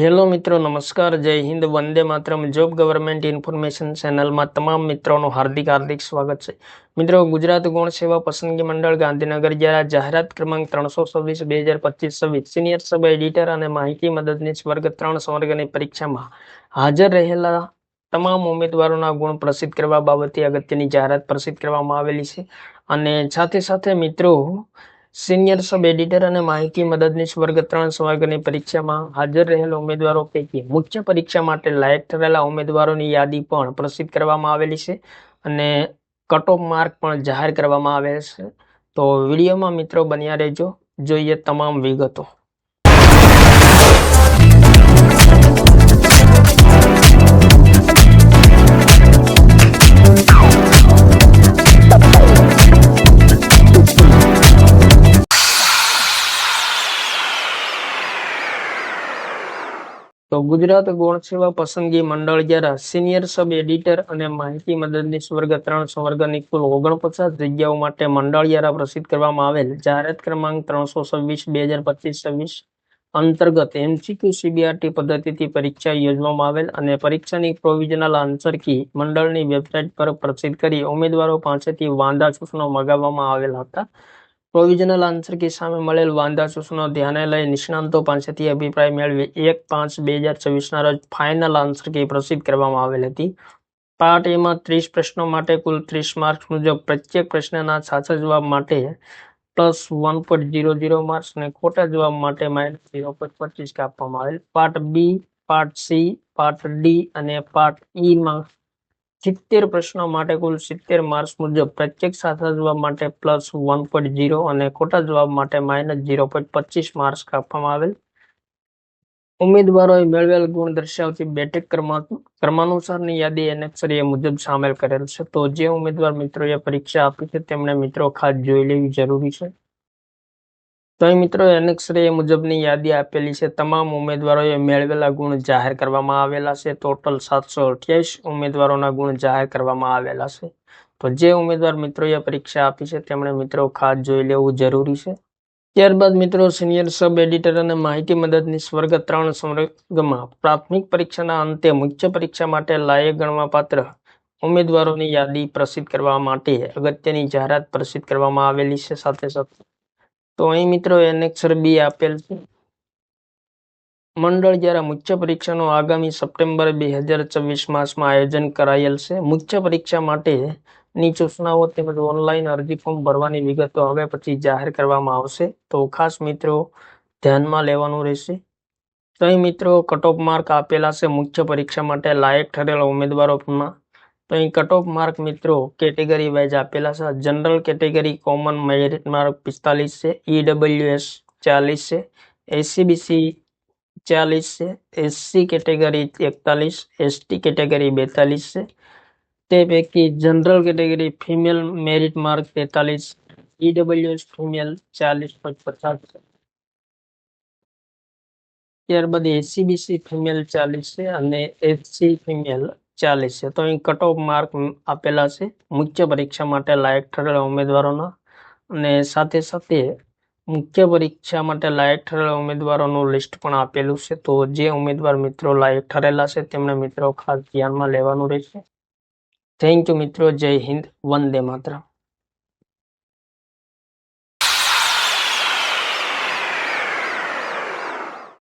Hello મિત્રો, નમસ્કાર, જય Hind, Vande Mataram. Job government information ચેનલમાં તમામ મિત્રોનું હાર્દિક સ્વાગત છે. મિત્રો, ગુજરાત ગૌણ સેવા પસંદગી મંડળ ગાંધીનગર દ્વારા જાહેરાત ક્રમાંક 326/2025 સિનિયર સબ એડિટર અને માહિતી મદદનીશ વર્ગ 3 સંવર્ગની પરીક્ષામાં હાજર રહેલા તમામ ઉમેદવારોના ગુણ પ્રસિદ્ધ કરવા બાબતે અગત્યની જાહેરાત પ્રસિદ્ધ કરવામાં આવેલી છે. અને સાથે મિત્રો, સિનિયર સબ એડિટર અને માહિતી મદદનીશ વર્ગ 3 સંવર્ગની પરીક્ષામાં હાજર રહેલા ઉમેદવારો પૈકી મુખ્ય પરીક્ષા માટે લાયક ઠરેલા ઉમેદવારોની યાદી પણ પ્રસિદ્ધ કરવામાં આવેલી છે અને કટ ઓફ માર્ક પણ જાહેર કરવામાં આવેલ છે. તો વિડીયોમાં મિત્રો બન્યા રહેજો, જોઈએ તમામ વિગતો. તો ગુજરાત ગૌણ સેવા પસંદગી મંડળ દ્વારા સિનિયર સબ એડિટર અને માહિતી મદદનીશ વર્ગ 3 સંવર્ગની કુલ 49 જગ્યાઓ માટે મંડળ દ્વારા પ્રસિદ્ધ કરવામાં આવેલ જાહેરાત ક્રમાંક 326/2025 અંતર્ગત MCQ CBRT પદ્ધતિથી પરીક્ષા યોજવામાં આવેલ અને પરીક્ષાની પ્રોવિઝનલ આન્સર કી મંડળની વેબસાઇટ પર પ્રસિદ્ધ કરી ઉમેદવારો પાસેથી વાંધા સૂચનો મંગાવવામાં આવેલ હતા. પ્રોવિઝનલ આન્સર કી સામે મળેલ વાંધા સૂચનો ધ્યાને લઈ નિષ્ણાંતો પાસેથી અભિપ્રાય મેળવી 1/5/2024 રોજ ફાઇનલ આન્સર કી પ્રસિદ્ધ કરવામાં આવેલ હતી. પાર્ટ એમાં 30 પ્રશ્નો માટે કુલ 30 માર્ક્સ મુજબ પ્રત્યેક પ્રશ્નના સાચા જવાબ માટે +1.00 માર્ક્સ અને ખોટા જવાબ માટે -0.25 આપવામાં આવેલ. Part B, part C, part D અને પાર્ટ ઈ માં 70 પ્રશ્નો માટે કુલ 70 માર્ક્સ મુજબ પ્રત્યેક સાચા જવાબ માટે +1.0 અને ખોટા જવાબ માટે -0.25 માર્ક્સ આપવામાં આવેલ. ઉમેદવારોએ મેળવેલ ગુણ દર્શાવતી બેઠક ક્રમાનુસારની યાદી એનેક્સર એ મુજબ સામેલ કરેલ છે. તો જે ઉમેદવાર મિત્રોએ પરીક્ષા આપી છે તેમણે મિત્રો ખાસ જોઈ લેવી જરૂરી છે. તો અહીં મિત્રો એનેક્સર એ મુજબની યાદી આપેલી છે. તમામ ઉમેદવારોએ મેળવેલા ગુણ જાહેર કરવામાં આવેલા છે. ટોટલ 728 ઉમેદવારોના ગુણ જાહેર કરવામાં આવેલા છે. તો જે ઉમેદવાર મિત્રોએ પરીક્ષા આપી છે તેમણે મિત્રો ખાસ જોઈ લેવું જરૂરી છે. ત્યારબાદ મિત્રો, સિનિયર સબ એડિટર અને માહિતી મદદનીશ વર્ગ 3 સંવર્ગમાં પ્રાથમિક પરીક્ષાના અંતે મુખ્ય પરીક્ષા માટે લાયક ગણવાપાત્ર ઉમેદવારોની યાદી પ્રસિદ્ધ કરવા માટે અગત્યની જાહેરાત પ્રસિદ્ધ કરવામાં આવેલી છે. સાથે તો અહીં મિત્રો એનેક્સર બી આપેલ છે. મંડળ દ્વારા મુખ્ય પરીક્ષાનું આગામી સપ્ટેમ્બર 2024 માસમાં આયોજન કરાયેલ છે. મુખ્ય પરીક્ષા માટેની સૂચનાઓ તેમજ ઓનલાઈન અરજી ફોર્મ ભરવાની વિગતો હવે પછી જાહેર કરવામાં આવશે. તો ખાસ મિત્રો ધ્યાનમાં લેવાનું રહેશે. તો અહીં મિત્રો કટ ઓફ માર્ક આપેલા છે મુખ્ય પરીક્ષા માટે લાયક ઠરેલા ઉમેદવારોમાં. તો અહીં કટ ઓફ માર્ક મિત્રો કેટેગરી વાઇઝ આપેલા છે. General category common merit mark 45 છે, EWS 40 છે, SCBC 40 છે, SC કેટેગરી 41, ST કેટેગરી 42 છે. તે પૈકી general category female merit mark 43, EWS female 40.50 છે. ત્યારબાદ SCBC ફિમેલ 40 છે અને SC ફિમેલ 40 છે. તો અહીં કટ ઓફ માર્ક આપેલા છે મુખ્ય પરીક્ષા માટે લાયક ઠરેલા ઉમેદવારોના. અને સાથે મુખ્ય પરીક્ષા માટે લાયક ઠરેલા ઉમેદવારોનું લિસ્ટ પણ આપેલું છે. તો જે ઉમેદવાર મિત્રો લાયક ઠરેલા છે તેમણે મિત્રો ખાસ ધ્યાનમાં લેવાનું રહેશે. થેન્ક યુ મિત્રો. જય હિન્દ, વંદે માતરમ.